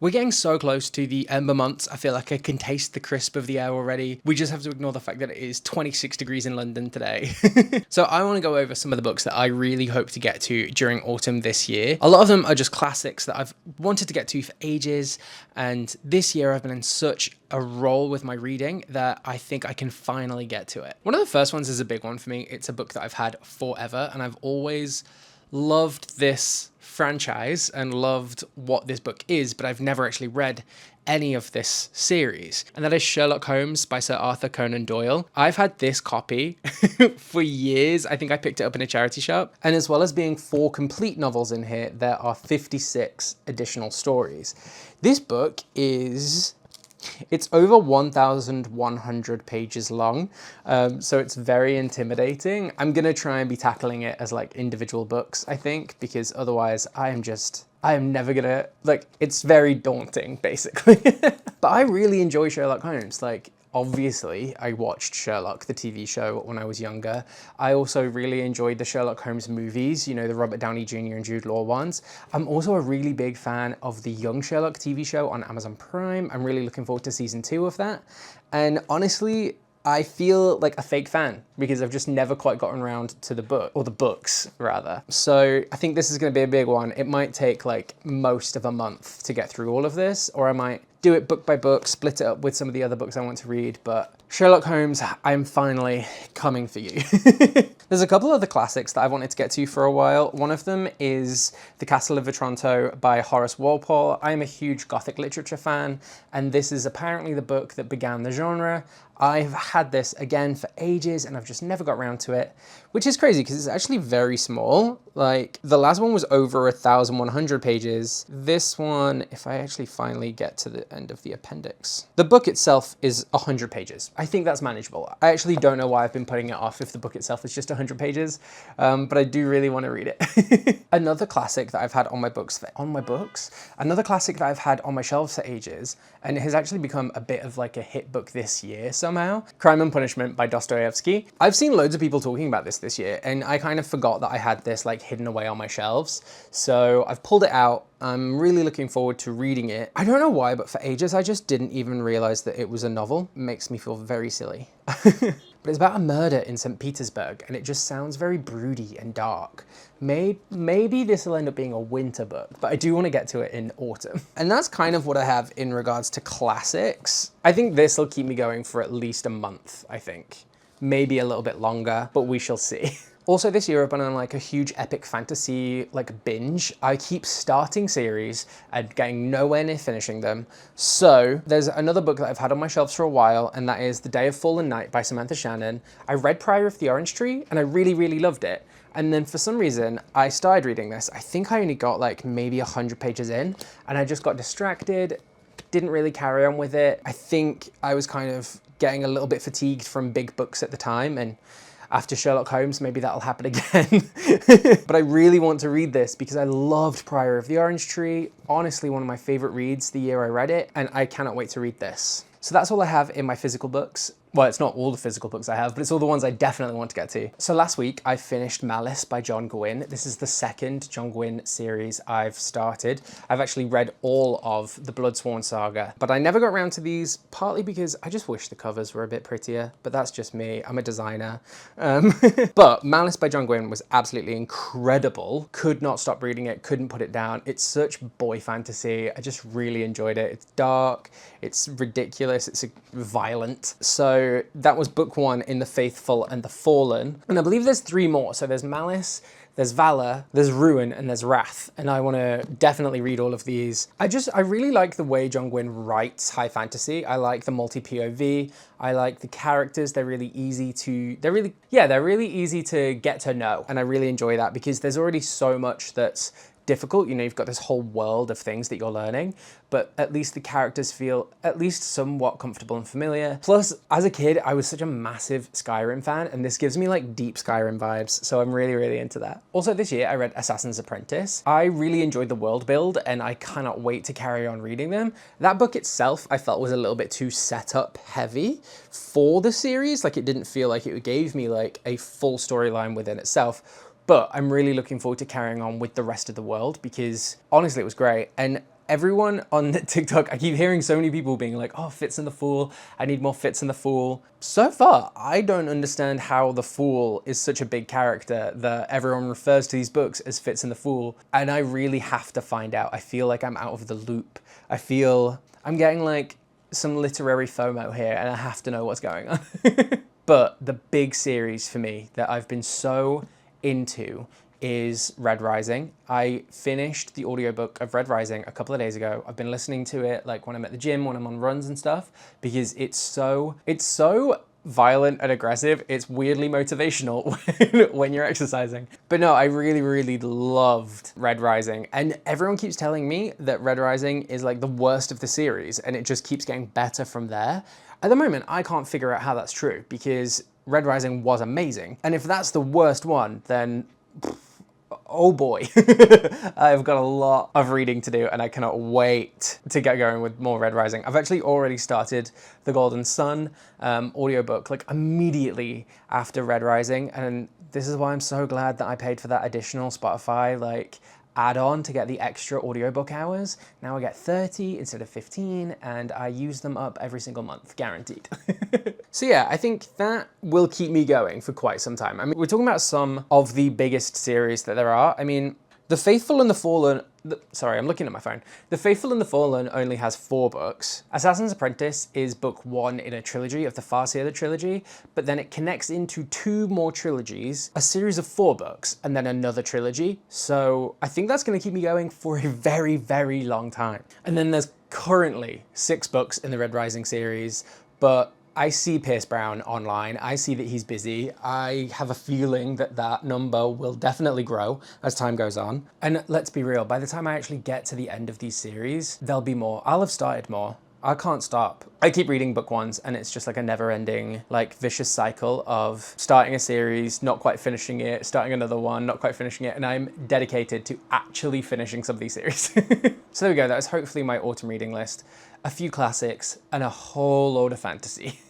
We're getting so close to the Ember months. I feel like I can taste the crisp of the air already. We just have to ignore the fact that it is 26 degrees in London today. So I want to go over some of the books that I really hope to get to during autumn this year. A lot of them are just classics that I've wanted to get to for ages. And this year I've been in such a roll with my reading that I think I can finally get to it. One of the first ones is a big one for me. It's a book that I've had forever, and I've always loved this franchise and loved what this book is, but I've never actually read any of this series. And that is Sherlock Holmes by Sir Arthur Conan Doyle. I've had this copy for years. I think I picked it up in a charity shop. And as well as being 4 complete novels in here, there are 56 additional stories. This book it's over 1,100 pages long, so it's very intimidating. I'm gonna try and be tackling it as like individual books, I think, because otherwise I am never gonna, it's very daunting, basically. But I really enjoy Sherlock Holmes. Obviously, I watched Sherlock, the TV show, when I was younger. I also really enjoyed the Sherlock Holmes movies, the Robert Downey Jr. and Jude Law ones. I'm also a really big fan of the Young Sherlock TV show on Amazon Prime. I'm really looking forward to season 2 of that. And honestly, I feel like a fake fan because I've just never quite gotten around to the book, or the books rather. So I think this is going to be a big one. It might take most of a month to get through all of this, or I might do it book by book, split it up with some of the other books I want to read. But Sherlock Holmes, I'm finally coming for you. There's a couple of the classics that I've wanted to get to for a while. One of them is The Castle of Otranto by Horace Walpole. I am a huge Gothic literature fan, and this is apparently the book that began the genre. I've had this again for ages and I've just never got around to it, which is crazy because it's actually very small. The last one was over 1,100 pages. This one, if I actually finally get to the end of the appendix, the book itself is 100 pages. I think that's manageable. I actually don't know why I've been putting it off if the book itself is just 100 pages, but I do really want to read it. Another classic that I've had on my books, another classic that I've had on my shelves for ages, and it has actually become a bit of a hit book this year somehow, Crime and Punishment by Dostoevsky. I've seen loads of people talking about this year, and I kind of forgot that I had this hidden away on my shelves. So I've pulled it out. I'm really looking forward to reading it. I don't know why, but for ages I just didn't even realize that it was a novel. It makes me feel very silly. But it's about a murder in St. Petersburg, and it just sounds very broody and dark. Maybe this will end up being a winter book, but I do want to get to it in autumn. And that's kind of what I have in regards to classics. I think this will keep me going for at least a month, I think. Maybe a little bit longer, but we shall see. Also this year I've been on a huge epic fantasy binge. I keep starting series and getting nowhere near finishing them. So there's another book that I've had on my shelves for a while, and that is The Day of Fallen Night by Samantha Shannon. I read Prior of the Orange Tree and I really, really loved it. And then for some reason, I started reading this. I think I only got maybe 100 pages in, and I just got distracted, didn't really carry on with it. I think I was kind of getting a little bit fatigued from big books at the time, and after Sherlock Holmes, maybe that'll happen again. But I really want to read this because I loved Prior of the Orange Tree. Honestly, one of my favorite reads the year I read it, and I cannot wait to read this. So that's all I have in my physical books. Well, it's not all the physical books I have, but it's all the ones I definitely want to get to. So last week I finished Malice by John Gwynne. This is the second John Gwynne series I've started. I've actually read all of the Bloodsworn saga, but I never got around to these, partly because I just wish the covers were a bit prettier, but that's just me. I'm a designer. But Malice by John Gwynne was absolutely incredible. Could not stop reading it, couldn't put it down. It's such boy fantasy. I just really enjoyed it. It's dark, it's ridiculous, it's violent. So that was book 1 in The Faithful and the Fallen. And I believe there's 3 more. So there's Malice, there's Valor, there's Ruin, and there's Wrath. And I want to definitely read all of these. I really like the way John Gwynne writes high fantasy. I like the multi-POV. I like the characters. They're really easy to get to know. And I really enjoy that because there's already so much that's difficult. You've got this whole world of things that you're learning, but at least the characters feel at least somewhat comfortable and familiar. Plus, as a kid, I was such a massive Skyrim fan, and this gives me deep Skyrim vibes, so I'm really, really into that. Also this year, I read Assassin's Apprentice. I really enjoyed the world build, and I cannot wait to carry on reading them. That book itself, I felt was a little bit too setup heavy for the series. It didn't feel like it gave me a full storyline within itself. But I'm really looking forward to carrying on with the rest of the world because honestly, it was great. And everyone on TikTok, I keep hearing so many people being like, oh, Fitz and the Fool, I need more Fitz and the Fool. So far, I don't understand how the Fool is such a big character that everyone refers to these books as Fitz and the Fool. And I really have to find out. I feel like I'm out of the loop. I feel I'm getting like some literary FOMO here and I have to know what's going on. But the big series for me that I've been so into is Red Rising. I finished the audiobook of Red Rising a couple of days ago. I've been listening to it like when I'm at the gym, when I'm on runs and stuff, because it's so violent and aggressive. It's weirdly motivational when you're exercising. But no, I really, really loved Red Rising. And everyone keeps telling me that Red Rising is like the worst of the series and it just keeps getting better from there. At the moment, I can't figure out how that's true because Red Rising was amazing. And if that's the worst one, then oh boy, I've got a lot of reading to do and I cannot wait to get going with more Red Rising. I've actually already started the Golden Sun audiobook like immediately after Red Rising, and this is why I'm so glad that I paid for that additional Spotify like add-on to get the extra audiobook hours. Now I get 30 instead of 15 and I use them up every single month, guaranteed. So yeah, I think that will keep me going for quite some time. I mean, we're talking about some of the biggest series that there are. I mean, The Faithful and the Fallen, sorry, I'm looking at my phone. The Faithful and the Fallen only has 4 books. Assassin's Apprentice is book 1 in a trilogy of the Farseer trilogy, but then it connects into 2 more trilogies, a series of 4 books, and then another trilogy. So I think that's gonna keep me going for a very, very long time. And then there's currently 6 books in the Red Rising series, but I see Pierce Brown online. I see that he's busy. I have a feeling that that number will definitely grow as time goes on. And let's be real, by the time I actually get to the end of these series, there'll be more. I'll have started more. I can't stop. I keep reading book 1s and it's just like a never-ending, like vicious cycle of starting a series, not quite finishing it, starting another one, not quite finishing it, and I'm dedicated to actually finishing some of these series. So there we go, that was hopefully my autumn reading list. A few classics and a whole load of fantasy.